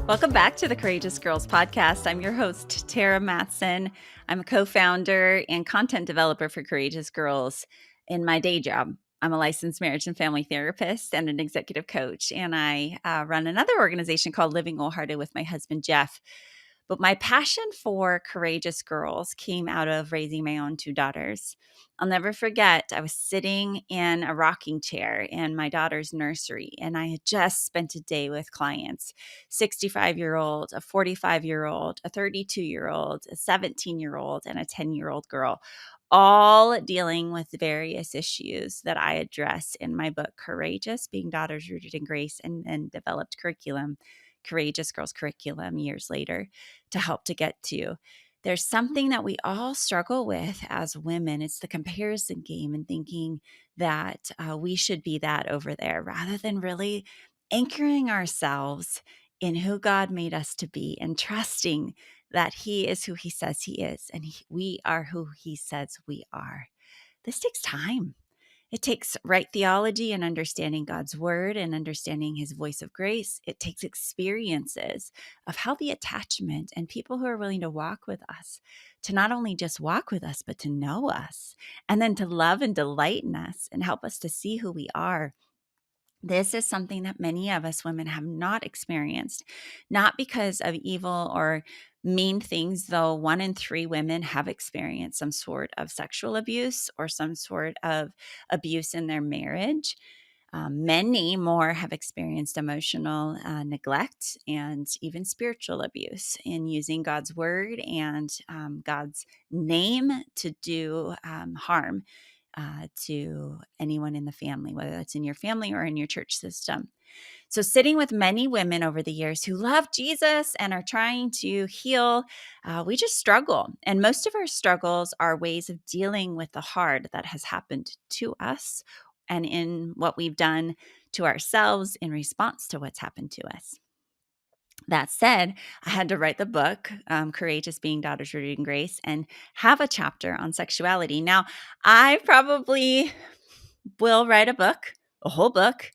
Welcome back to the Courageous Girls podcast. I'm your host, Terra Mattson. I'm a co-founder and content developer for Courageous Girls. In my day job, I'm a licensed marriage and family therapist and an executive coach, and I run another organization called Living Wholehearted with my husband, Jeff. But my passion for Courageous Girls came out of raising my own two daughters. I'll never forget, I was sitting in a rocking chair in my daughter's nursery, and I had just spent a day with clients, 65-year-old, a 45-year-old, a 32-year-old, a 17-year-old, and a 10-year-old girl, all dealing with various issues that I address in my book, Courageous, Being Daughters Rooted in Grace, and developed curriculum, Courageous Girls curriculum years later to help to get to. There's something that we all struggle with as women. It's the comparison game and thinking that we should be that over there rather than really anchoring ourselves in who God made us to be and trusting that He is who He says He is and we are who He says we are. This takes time. It takes right theology and understanding God's word and understanding His voice of grace. It takes experiences of healthy attachment and people who are willing to walk with us, to not only just walk with us, but to know us, and then to love and delight in us and help us to see who we are. This is something that many of us women have not experienced, not because of evil or mean things, though 1 in 3 women have experienced some sort of sexual abuse or some sort of abuse in their marriage. Many more have experienced emotional neglect and even spiritual abuse in using God's word and God's name to do harm to anyone in the family, whether that's in your family or in your church system. So, sitting with many women over the years who love Jesus and are trying to heal, we just struggle. And most of our struggles are ways of dealing with the hard that has happened to us and in what we've done to ourselves in response to what's happened to us. That said, I had to write the book, Courageous Being Daughters Rooted in Grace, and have a chapter on sexuality. Now, I probably will write a book, a whole book.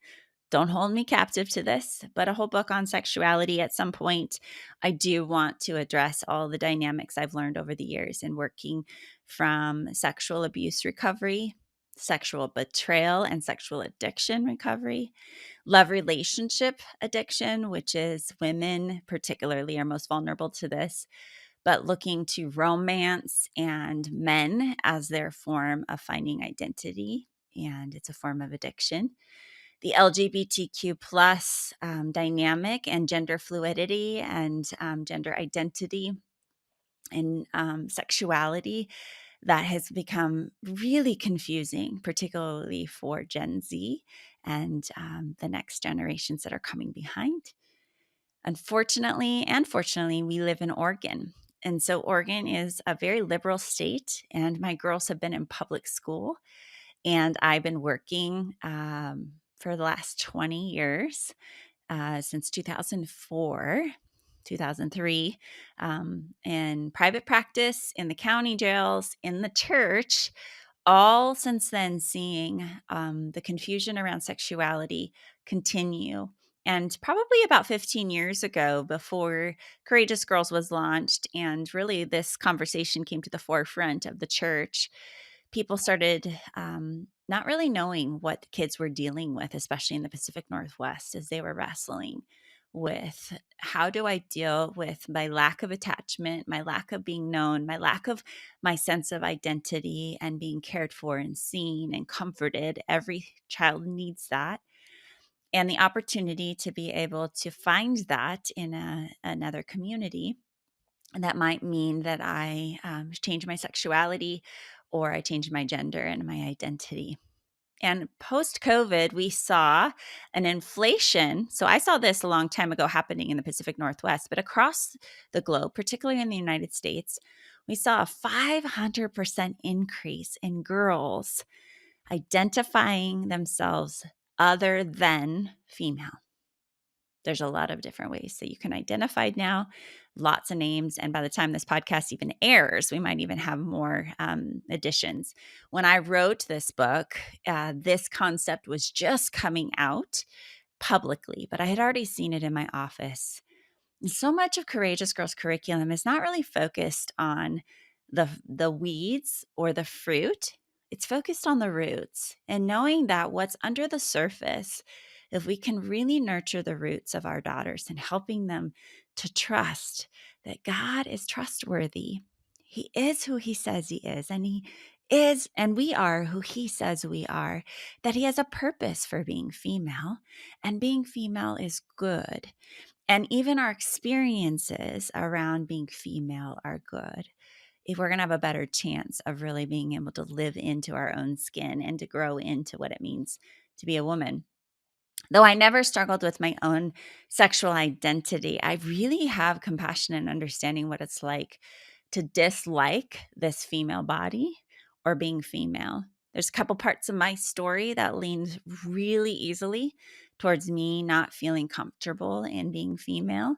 Don't hold me captive to this, but a whole book on sexuality at some point. I do want to address all the dynamics I've learned over the years in working from sexual abuse recovery, sexual betrayal, and sexual addiction recovery. Love relationship addiction, which is women particularly are most vulnerable to this, but looking to romance and men as their form of finding identity, and it's a form of addiction. The LGBTQ plus dynamic and gender fluidity and gender identity and sexuality that has become really confusing, particularly for Gen Z and the next generations that are coming behind. Unfortunately and fortunately, we live in Oregon. And so Oregon is a very liberal state, and my girls have been in public school, and I've been working for the last 20 years, since 2004. 2003, in private practice, in the county jails, in the church, all since then seeing the confusion around sexuality continue. And probably about 15 years ago, before Courageous Girls was launched, and really this conversation came to the forefront of the church, people started not really knowing what the kids were dealing with, especially in the Pacific Northwest, as they were wrestling with how do I deal with my lack of attachment, my lack of being known, my lack of my sense of identity and being cared for and seen and comforted. Every child needs that. And the opportunity to be able to find that in another community. And that might mean that I change my sexuality or I change my gender and my identity. And post-COVID, we saw an inflation. So I saw this a long time ago happening in the Pacific Northwest, but across the globe, particularly in the United States, we saw a 500% increase in girls identifying themselves other than female. There's a lot of different ways that you can identify now, lots of names. And by the time this podcast even airs, we might even have more additions. When I wrote this book, this concept was just coming out publicly, but I had already seen it in my office So much of Courageous Girls curriculum is not really focused on the weeds or the fruit. It's focused on the roots and knowing that what's under the surface, if we can really nurture the roots of our daughters and helping them to trust that God is trustworthy. He is who he says he is, and he is, and we are who he says we are, that he has a purpose for being female, and being female is good. And even our experiences around being female are good. If we're going to have a better chance of really being able to live into our own skin and to grow into what it means to be a woman. Though I never struggled with my own sexual identity, I really have compassion and understanding what it's like to dislike this female body or being female. There's a couple parts of my story that leaned really easily towards me not feeling comfortable in being female.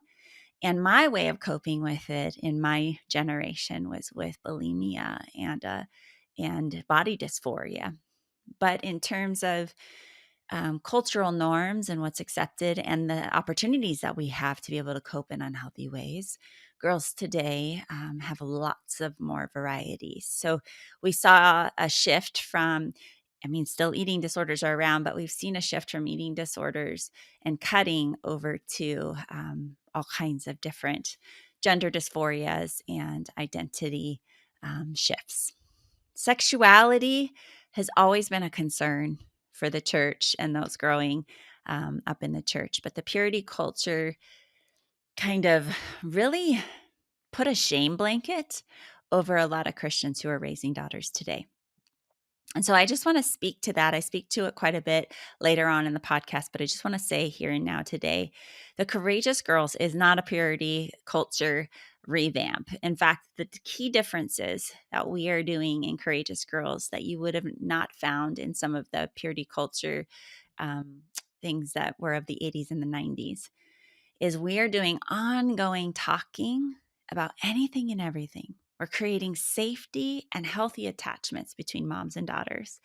And my way of coping with it in my generation was with bulimia and body dysphoria. But in terms of cultural norms and what's accepted and the opportunities that we have to be able to cope in unhealthy ways, girls today have lots of more varieties. So we saw a shift from, I mean, still eating disorders are around, but we've seen a shift from eating disorders and cutting over to all kinds of different gender dysphorias and identity shifts. Sexuality has always been a concern for the church and those growing up in the church, but the purity culture kind of really put a shame blanket over a lot of Christians who are raising daughters today. And so I just want to speak to that. I speak to it quite a bit later on in the podcast, but I just want to say here and now today, the Courageous Girls is not a purity culture revamp. In fact, the key differences that we are doing in Courageous Girls that you would have not found in some of the purity culture um, things that were of the 80s and the 90s is we are doing ongoing talking about anything and everything. We're creating safety and healthy attachments between moms and daughters,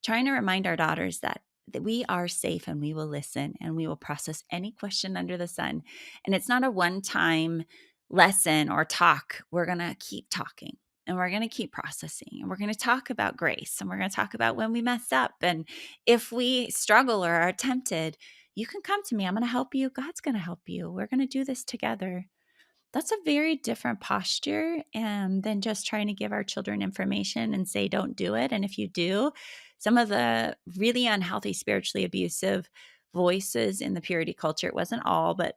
trying to remind our daughters that we are safe and we will listen and we will process any question under the sun. And it's not a one-time lesson or talk. We're going to keep talking and we're going to keep processing and we're going to talk about grace and we're going to talk about when we mess up. And if we struggle or are tempted, you can come to me. I'm going to help you. God's going to help you. We're going to do this together. That's a very different posture than just trying to give our children information and say, don't do it. And if you do, some of the really unhealthy, spiritually abusive voices in the purity culture, it wasn't all, but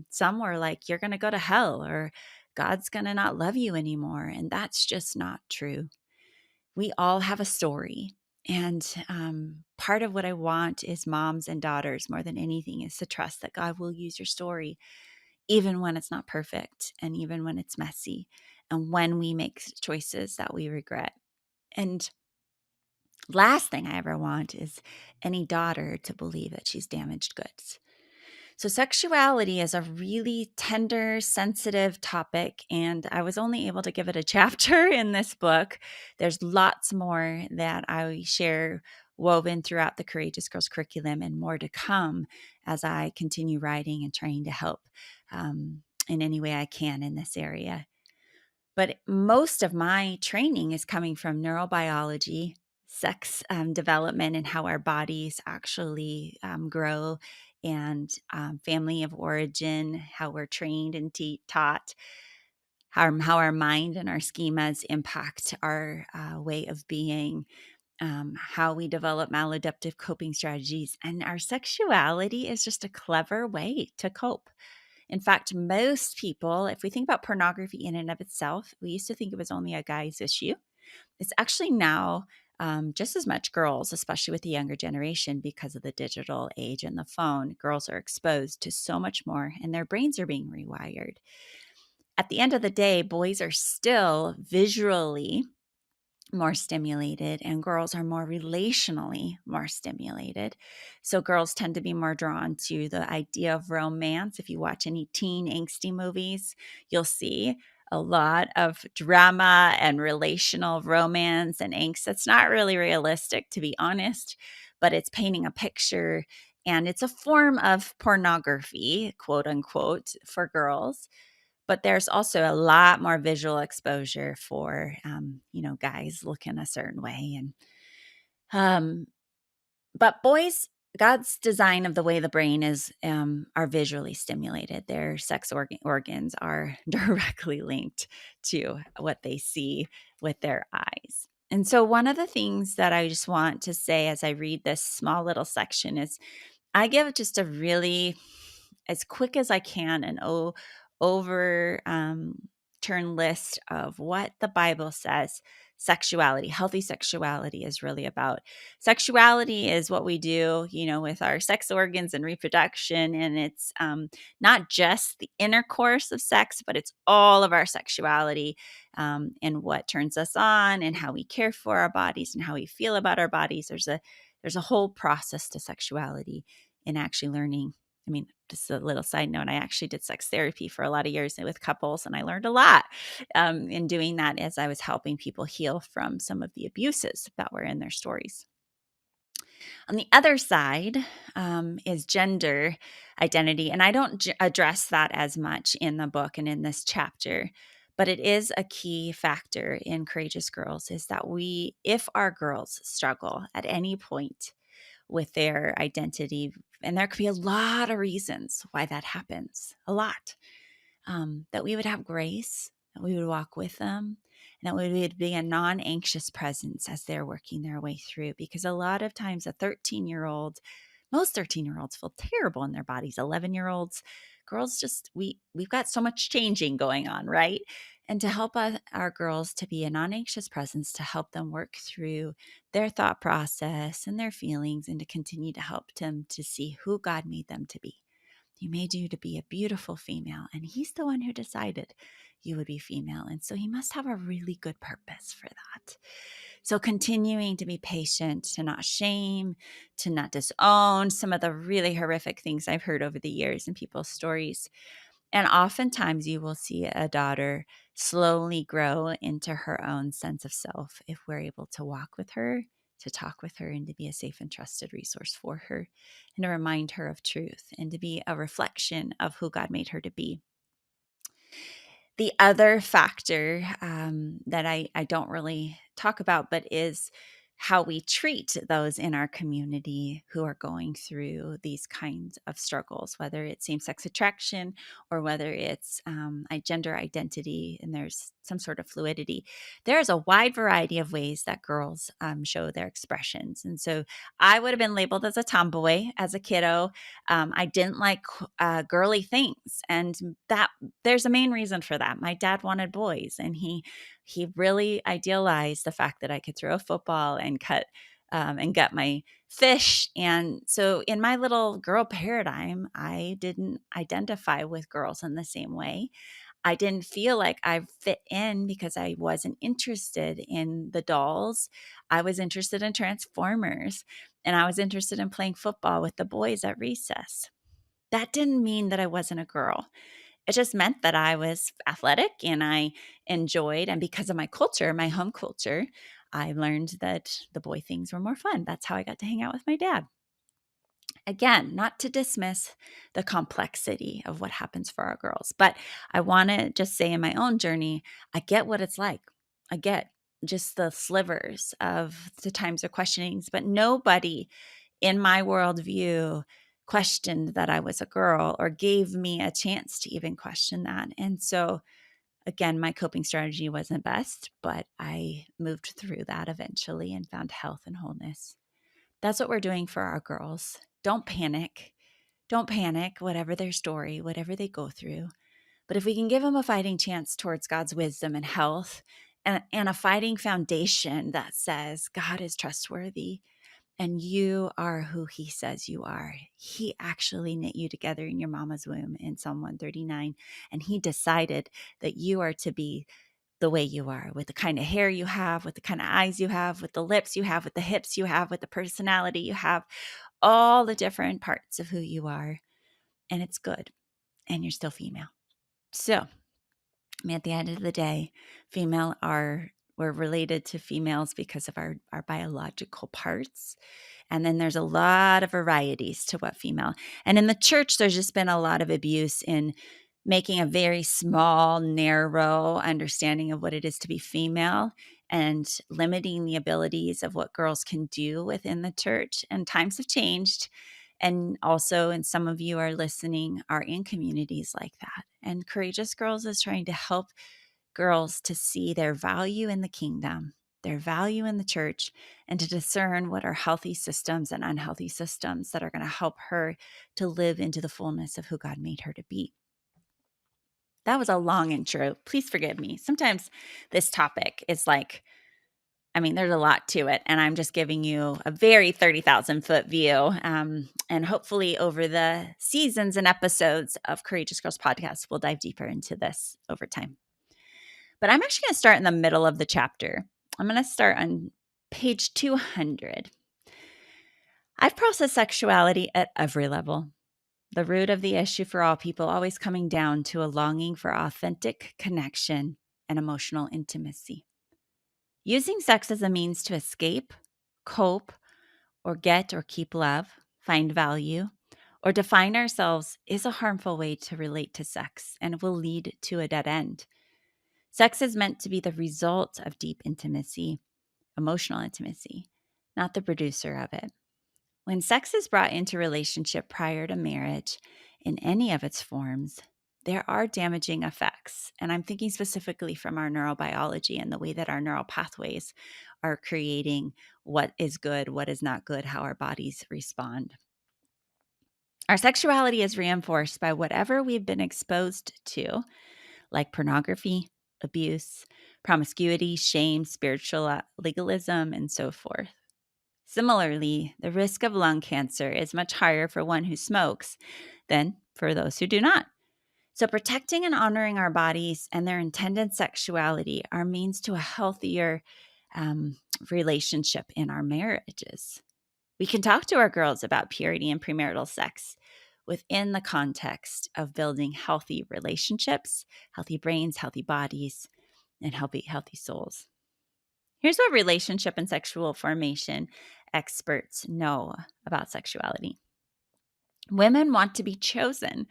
some were like, you're going to go to hell or God's going to not love you anymore. And that's just not true. We all have a story. And part of what I want is moms and daughters more than anything is to trust that God will use your story even when it's not perfect and even when it's messy and when we make choices that we regret. And last thing I ever want is any daughter to believe that she's damaged goods. So sexuality is a really tender, sensitive topic, and I was only able to give it a chapter in this book. There's lots more that I share woven throughout the Courageous Girls curriculum and more to come as I continue writing and trying to help in any way I can in this area. But most of my training is coming from neurobiology, sex development, and how our bodies actually grow, and family of origin, how we're trained and taught, how our mind and our schemas impact our way of being, how we develop maladaptive coping strategies. And our sexuality is just a clever way to cope. In fact, most people, if we think about pornography in and of itself, we used to think it was only a guy's issue. It's actually now just as much girls, especially with the younger generation, because of the digital age and the phone. Girls are exposed to so much more and their brains are being rewired. At the end of the day, boys are still visually more stimulated and girls are more relationally more stimulated. So girls tend to be more drawn to the idea of romance. If you watch any teen angsty movies, you'll see a lot of drama and relational romance and angst. That's not really realistic, to be honest, but it's painting a picture And it's a form of pornography, quote unquote, for girls. But there's also a lot more visual exposure for, guys looking a certain way. Um, but boys, God's design of the way the brain is are visually stimulated. Their sex organs are directly linked to what they see with their eyes. And so, one of the things that I just want to say as I read this small little section is I give just a really, as quick as I can, an over turn list of what the Bible says sexuality, healthy sexuality is really about. Sexuality is what we do, with our sex organs and reproduction. And it's not just the intercourse of sex, but it's all of our sexuality, and what turns us on and how we care for our bodies and how we feel about our bodies. There's a whole process to sexuality in actually learning. I mean, just a little side note, I actually did sex therapy for a lot of years with couples, and I learned a lot in doing that as I was helping people heal from some of the abuses that were in their stories. On the other side is gender identity, and I don't address that as much in the book and in this chapter, but it is a key factor in Courageous Girls is that if our girls struggle at any point with their identity. And there could be a lot of reasons why that happens, a lot. That we would have grace, that we would walk with them, and that we would be a non anxious presence as they're working their way through. Because a lot of times, most 13-year-olds feel terrible in their bodies. 11-year-olds, girls we've got so much changing going on, right? And to help our girls to be a non anxious presence, to help them work through their thought process and their feelings, and to continue to help them to see who God made them to be. He made you to be a beautiful female, and he's the one who decided you would be female. And so he must have a really good purpose for that. So continuing to be patient, to not shame, to not disown some of the really horrific things I've heard over the years in people's stories. And oftentimes you will see a daughter slowly grow into her own sense of self if we're able to walk with her, to talk with her, and to be a safe and trusted resource for her, and to remind her of truth, and to be a reflection of who God made her to be. The other factor that I don't really talk about, but is how we treat those in our community who are going through these kinds of struggles, whether it's same-sex attraction or whether it's gender identity and there's some sort of fluidity. There's a wide variety of ways that girls show their expressions. And so I would have been labeled as a tomboy as a kiddo. I didn't like girly things, and that there's a main reason for that. My dad wanted boys, and he really idealized the fact that I could throw a football and cut and gut my fish. And so in my little girl paradigm, I didn't identify with girls in the same way. I didn't feel like I fit in because I wasn't interested in the dolls. I was interested in Transformers, and I was interested in playing football with the boys at recess. That didn't mean that I wasn't a girl. It just meant that I was athletic and I enjoyed, and because of my culture, my home culture, I learned that the boy things were more fun. That's how I got to hang out with my dad. Again, not to dismiss the complexity of what happens for our girls, but I want to just say in my own journey, I get what it's like. I get just the slivers of the times of questionings, but nobody in my worldview questioned that I was a girl or gave me a chance to even question that. And so, again, my coping strategy wasn't best, but I moved through that eventually and found health and wholeness. That's what we're doing for our girls. Don't panic. Don't panic, whatever their story, whatever they go through. But if we can give them a fighting chance towards God's wisdom and health, and a fighting foundation that says God is trustworthy, and you are who he says you are. He actually knit you together in your mama's womb in Psalm 139. And he decided that you are to be the way you are, with the kind of hair you have, with the kind of eyes you have, with the lips you have, with the hips you have, with the personality you have, all the different parts of who you are. And it's good. And you're still female. So, I mean, at the end of the day, female are We're related to females because of our biological parts. And then there's a lot of varieties to what female. And in the church, there's just been a lot of abuse in making a very small, narrow understanding of what it is to be female and limiting the abilities of what girls can do within the church. And times have changed. And also, and some of you are listening, are in communities like that. And Courageous Girls is trying to help girls to see their value in the kingdom, their value in the church, and to discern what are healthy systems and unhealthy systems that are going to help her to live into the fullness of who God made her to be. That was a long intro. Please forgive me. Sometimes this topic is like, there's a lot to it, and I'm just giving you a very 30,000 foot view. And hopefully over the seasons and episodes of Courageous Girls podcast, we'll dive deeper into this over time. But I'm actually going to start in the middle of the chapter. I'm going to start on page 200. I've processed sexuality at every level. The root of the issue for all people always coming down to a longing for authentic connection and emotional intimacy. Using sex as a means to escape, cope, or get or keep love, find value, or define ourselves is a harmful way to relate to sex and will lead to a dead end. Sex is meant to be the result of deep intimacy, emotional intimacy, not the producer of it. When sex is brought into relationship prior to marriage in any of its forms, there are damaging effects. And I'm thinking specifically from our neurobiology and the way that our neural pathways are creating what is good, what is not good, how our bodies respond. Our sexuality is reinforced by whatever we've been exposed to, like pornography, abuse, promiscuity, shame, spiritual legalism, and so forth. Similarly, the risk of lung cancer is much higher for one who smokes than for those who do not. So protecting and honoring our bodies and their intended sexuality are means to a healthier relationship in our marriages. We can talk to our girls about purity and premarital sex within the context of building healthy relationships, healthy brains, healthy bodies, and healthy souls. Here's what relationship and sexual formation experts know about sexuality. Women want to be chosen.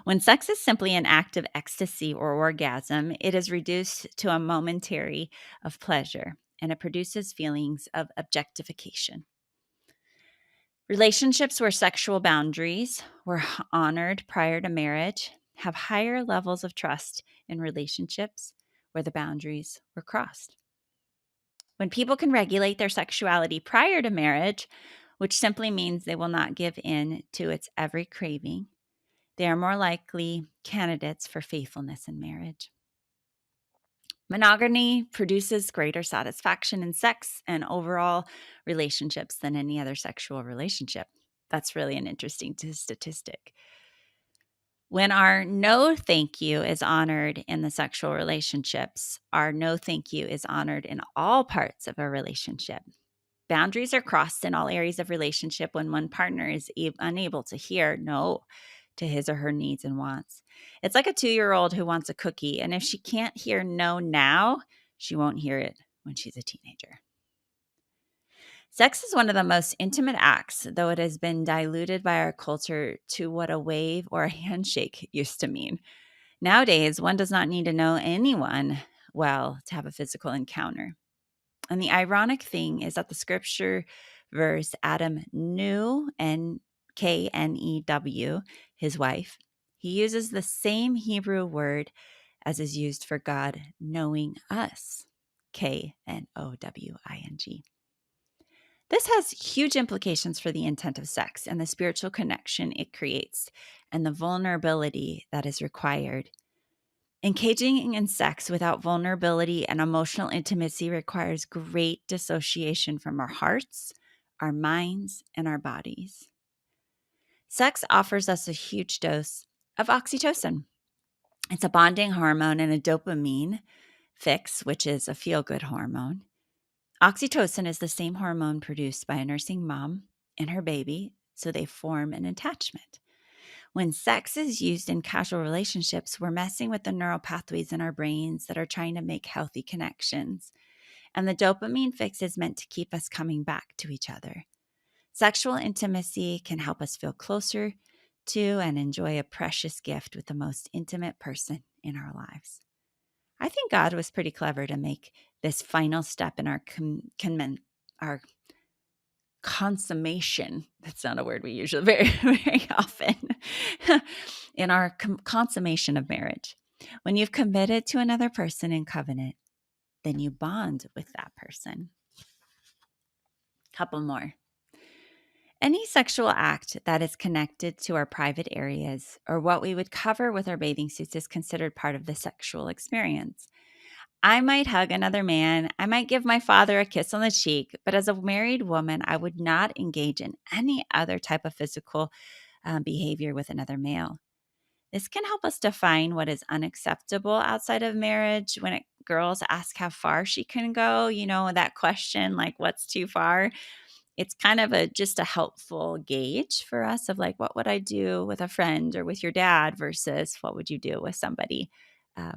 When sex is simply an act of ecstasy or orgasm, it is reduced to a momentary of pleasure, and it produces feelings of objectification. Relationships where sexual boundaries were honored prior to marriage have higher levels of trust in relationships where the boundaries were crossed. When people can regulate their sexuality prior to marriage, which simply means they will not give in to its every craving, they are more likely candidates for faithfulness in marriage. Monogamy produces greater satisfaction in sex and overall relationships than any other sexual relationship. That's really an interesting statistic. When our no thank you is honored in the sexual relationships, our no thank you is honored in all parts of a relationship. Boundaries are crossed in all areas of relationship when one partner is unable to hear no to his or her needs and wants. It's like a 2-year-old who wants a cookie, and if she can't hear no now, she won't hear it when she's a teenager. Sex is one of the most intimate acts, though it has been diluted by our culture to what a wave or a handshake used to mean. Nowadays, one does not need to know anyone well to have a physical encounter. And the ironic thing is that the scripture verse Adam knew, Knew, his wife, he uses the same Hebrew word as is used for God knowing us, Knowing. This has huge implications for the intent of sex and the spiritual connection it creates and the vulnerability that is required. Engaging in sex without vulnerability and emotional intimacy requires great dissociation from our hearts, our minds, and our bodies. Sex offers us a huge dose of oxytocin. It's a bonding hormone and a dopamine fix, which is a feel-good hormone. Oxytocin is the same hormone produced by a nursing mom and her baby, so they form an attachment. When sex is used in casual relationships, we're messing with the neural pathways in our brains that are trying to make healthy connections. And the dopamine fix is meant to keep us coming back to each other. Sexual intimacy can help us feel closer to and enjoy a precious gift with the most intimate person in our lives. I think God was pretty clever to make this final step in our our consummation. That's not a word we usually very often. In our consummation of marriage. When you've committed to another person in covenant, then you bond with that person. Couple more. Any sexual act that is connected to our private areas or what we would cover with our bathing suits is considered part of the sexual experience. I might hug another man. I might give my father a kiss on the cheek. But as a married woman, I would not engage in any other type of physical behavior with another male. This can help us define what is unacceptable outside of marriage. When girls ask how far she can go, that question, like, what's too far? It's kind of just a helpful gauge for us of like, what would I do with a friend or with your dad versus what would you do with somebody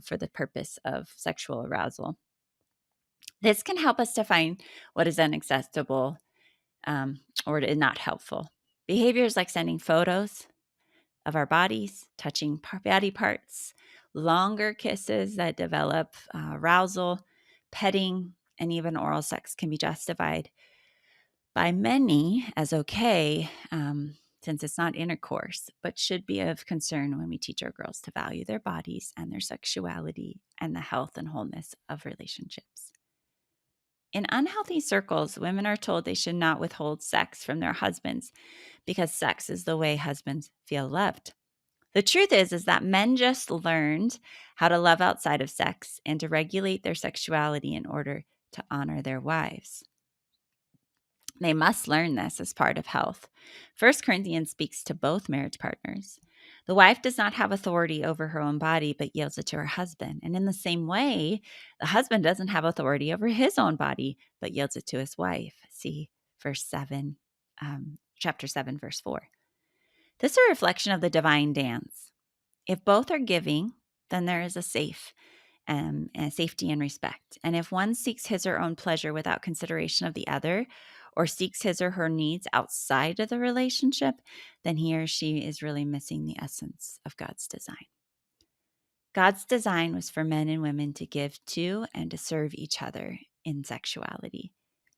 for the purpose of sexual arousal. This can help us define what is unacceptable or not helpful. Behaviors like sending photos of our bodies, touching body parts, longer kisses that develop arousal, petting, and even oral sex can be justified by many as okay, since it's not intercourse, but should be of concern when we teach our girls to value their bodies and their sexuality and the health and wholeness of relationships. In unhealthy circles, women are told they should not withhold sex from their husbands because sex is the way husbands feel loved. The truth is that men just learned how to love outside of sex and to regulate their sexuality in order to honor their wives. They must learn this as part of health. 1 Corinthians speaks to both marriage partners. The wife does not have authority over her own body, but yields it to her husband. And in the same way, the husband doesn't have authority over his own body, but yields it to his wife. See chapter 7, verse 4. This is a reflection of the divine dance. If both are giving, then there is a and safety and respect. And if one seeks his or her own pleasure without consideration of the other, or seeks his or her needs outside of the relationship, then he or she is really missing the essence of God's design. God's design was for men and women to give to and to serve each other in sexuality.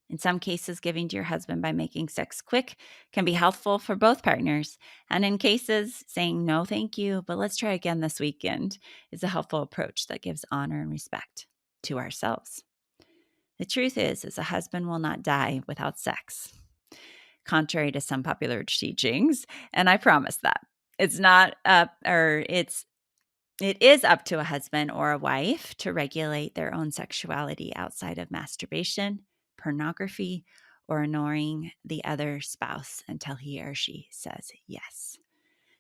In some cases, giving to your husband by making sex quick can be helpful for both partners. And in cases, saying no, thank you, but let's try again this weekend is a helpful approach that gives honor and respect to ourselves. The truth is a husband will not die without sex, contrary to some popular teachings. And I promise that. It is up to a husband or a wife to regulate their own sexuality outside of masturbation, pornography, or ignoring the other spouse until he or she says yes.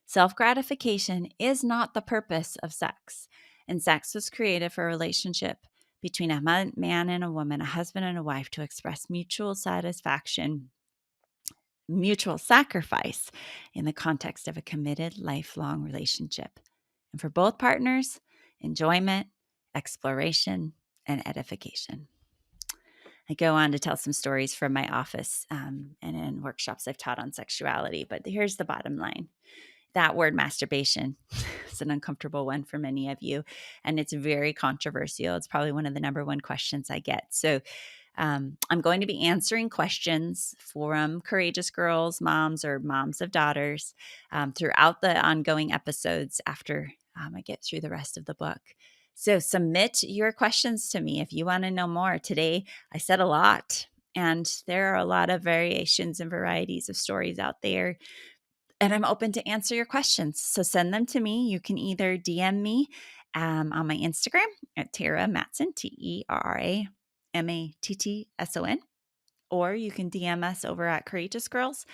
Self-gratification is not the purpose of sex, and sex was created for a relationship between a man and a woman, a husband and a wife, to express mutual satisfaction, mutual sacrifice in the context of a committed lifelong relationship. And for both partners, enjoyment, exploration, and edification. I go on to tell some stories from my office and in workshops I've taught on sexuality. But here's the bottom line. That word masturbation is an uncomfortable one for many of you, and it's very controversial. It's probably one of the number one questions I get. So I'm going to be answering questions from courageous girls, moms, or moms of daughters throughout the ongoing episodes after I get through the rest of the book. So submit your questions to me if you want to know more. Today, I said a lot, and there are a lot of variations and varieties of stories out there. And I'm open to answer your questions. So send them to me. You can either DM me on my Instagram at Terra Mattson, TerraMattson, or you can DM us over at Courageous Girls,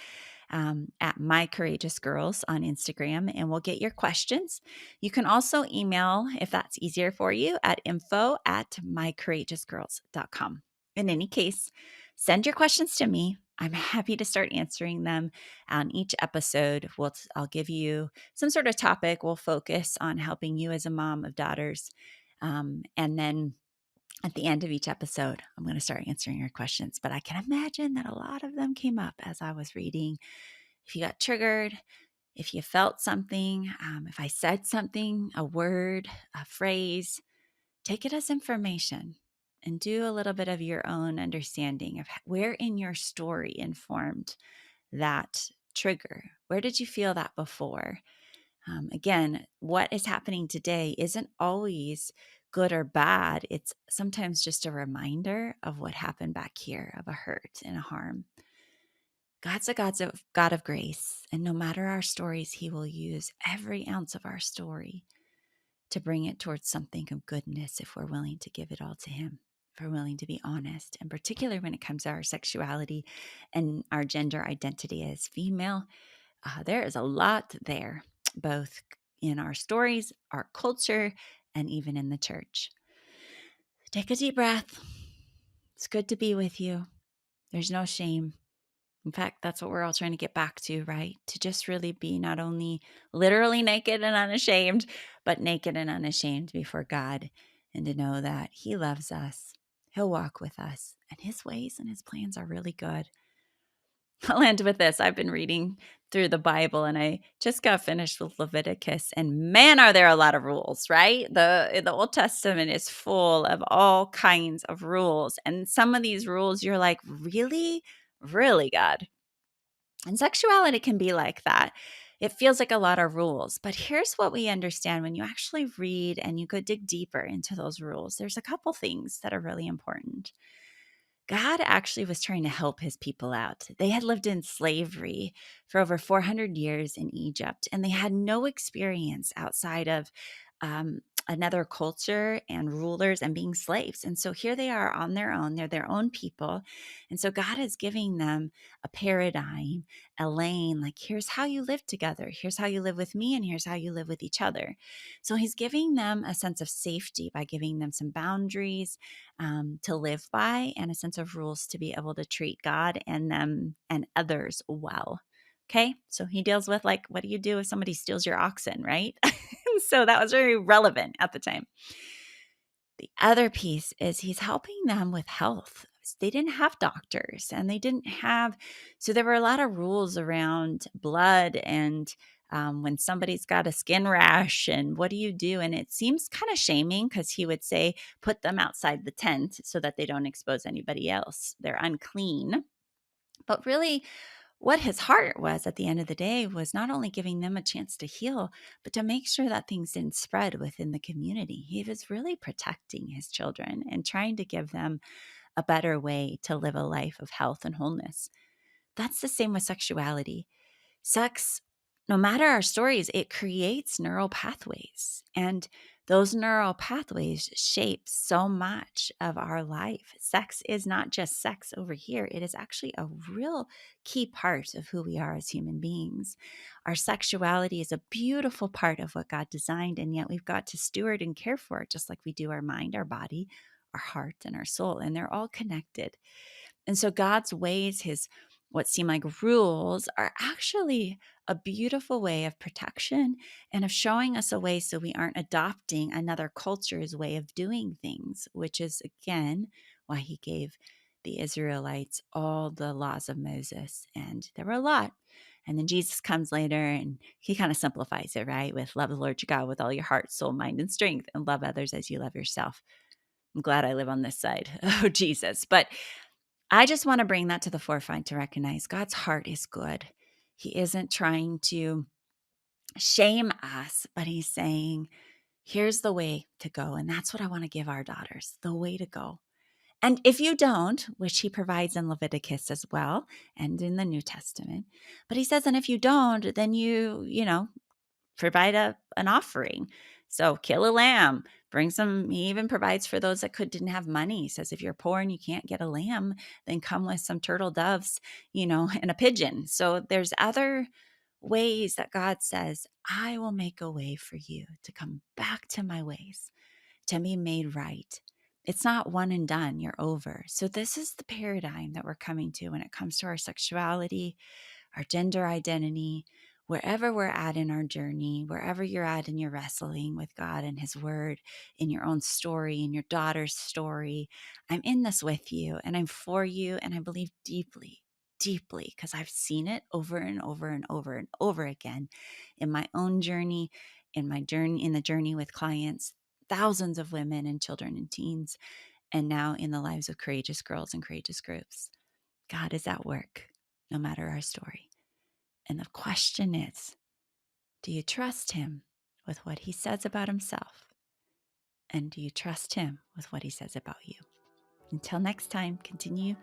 at My Courageous Girls on Instagram, and we'll get your questions. You can also email, if that's easier for you, at info@mycourageousgirls.com. In any case, send your questions to me. I'm happy to start answering them on each episode. I'll give you some sort of topic. We'll focus on helping you as a mom of daughters. And then At the end of each episode, I'm going to start answering your questions, but I can imagine that a lot of them came up as I was reading. If you got triggered, if you felt something, if I said something, a word, a phrase, take it as information and do a little bit of your own understanding of where in your story informed that trigger. Where did you feel that before? Again, what is happening today isn't always good or bad. It's sometimes just a reminder of what happened back here, of a hurt and a harm. God's a God of grace, and no matter our stories, He will use every ounce of our story to bring it towards something of goodness if we're willing to give it all to Him, if we're willing to be honest, and particularly when it comes to our sexuality and our gender identity as female. There is a lot there, both in our stories, our culture, and even in the church. Take a deep breath. It's good to be with you. There's no shame. In fact, that's what we're all trying to get back to, right? To just really be not only literally naked and unashamed, but naked and unashamed before God, and to know that He loves us. He'll walk with us, and His ways and His plans are really good. I'll end with this. I've been reading through the Bible and I just got finished with Leviticus, and man, are there a lot of rules, right? The Old Testament is full of all kinds of rules. And some of these rules you're like, really? Really, God? And sexuality can be like that. It feels like a lot of rules, but here's what we understand when you actually read and you go dig deeper into those rules. There's a couple things that are really important. God actually was trying to help his people out. They had lived in slavery for over 400 years in Egypt, and they had no experience outside of another culture and rulers and being slaves. And so here they are on their own. They're their own people. And so God is giving them a paradigm, a lane, like here's how you live together. Here's how you live with me, and here's how you live with each other. So he's giving them a sense of safety by giving them some boundaries to live by and a sense of rules to be able to treat God and them and others well. Okay. So he deals with like, what do you do if somebody steals your oxen, right? So that was very relevant at the time. The other piece is he's helping them with health. They didn't have doctors and they didn't have, so there were a lot of rules around blood and when somebody's got a skin rash and what do you do? And it seems kind of shaming because he would say, put them outside the tent so that they don't expose anybody else. They're unclean. But really, what his heart was at the end of the day was not only giving them a chance to heal, but to make sure that things didn't spread within the community. He was really protecting his children and trying to give them a better way to live a life of health and wholeness. That's the same with sexuality. Sex, no matter our stories, it creates neural pathways. And those neural pathways shape so much of our life. Sex is not just sex over here, it is actually a real key part of who we are as human beings. Our sexuality is a beautiful part of what God designed, and yet we've got to steward and care for it, just like we do our mind, our body, our heart, and our soul. And they're all connected. And so God's ways, his what seem like rules, are actually a beautiful way of protection and of showing us a way so we aren't adopting another culture's way of doing things, which is, again, why he gave the Israelites all the laws of Moses. And there were a lot. And then Jesus comes later and he kind of simplifies it, right? With love the Lord your God with all your heart, soul, mind, and strength, and love others as you love yourself. I'm glad I live on this side. Oh, Jesus. But I just want to bring that to the forefront to recognize God's heart is good. He isn't trying to shame us, but he's saying, here's the way to go. And that's what I want to give our daughters, the way to go. And if you don't, which he provides in Leviticus as well and in the New Testament, but he says, and if you don't, then you provide an offering. So kill a lamb, bring some. He even provides for those that didn't have money. He says, if you're poor and you can't get a lamb, then come with some turtle doves, and a pigeon. So there's other ways that God says, I will make a way for you to come back to my ways, to be made right. It's not one and done. You're over. So this is the paradigm that we're coming to when it comes to our sexuality, our gender identity, wherever we're at in our journey, wherever you're at in your wrestling with God and His Word, in your own story, in your daughter's story, I'm in this with you and I'm for you. And I believe deeply, deeply, because I've seen it over and over and over and over again in my own journey, in the journey with clients, thousands of women and children and teens, and now in the lives of courageous girls and courageous groups. God is at work, no matter our story. And the question is, do you trust Him with what He says about Himself? And do you trust Him with what He says about you? Until next time, continue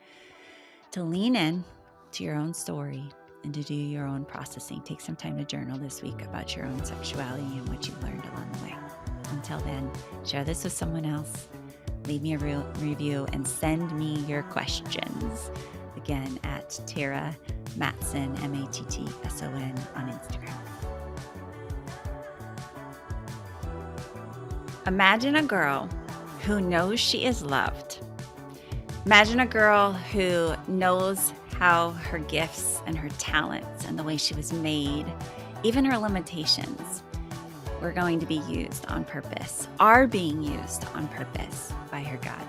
to lean in to your own story and to do your own processing. Take some time to journal this week about your own sexuality and what you've learned along the way. Until then, share this with someone else, leave me a review, and send me your questions. Again, at Terra Mattson, Mattson on Instagram. Imagine a girl who knows she is loved. Imagine a girl who knows how her gifts and her talents and the way she was made, even her limitations, were going to be used on purpose, are being used on purpose by her God.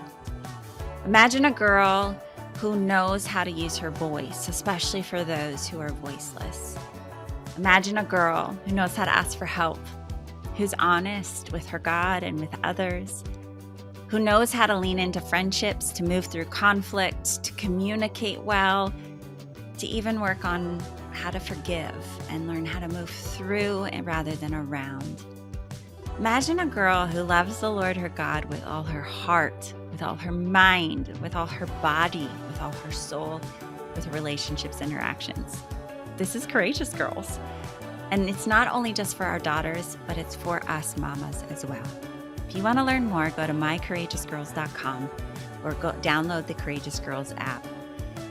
Imagine a girl who knows how to use her voice, especially for those who are voiceless. Imagine a girl who knows how to ask for help, who's honest with her God and with others, who knows how to lean into friendships, to move through conflict, to communicate well, to even work on how to forgive and learn how to move through and rather than around. Imagine a girl who loves the Lord her God with all her heart, with all her mind, with all her body, with all her soul, with her relationships and her actions. This is Courageous Girls. And it's not only just for our daughters, but it's for us mamas as well. If you want to learn more, go to mycourageousgirls.com or go download the Courageous Girls app.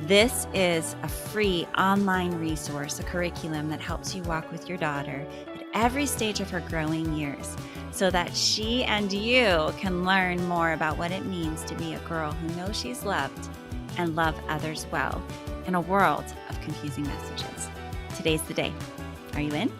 This is a free online resource, a curriculum that helps you walk with your daughter at every stage of her growing years so that she and you can learn more about what it means to be a girl who knows she's loved and love others well in a world of confusing messages. Today's the day. Are you in?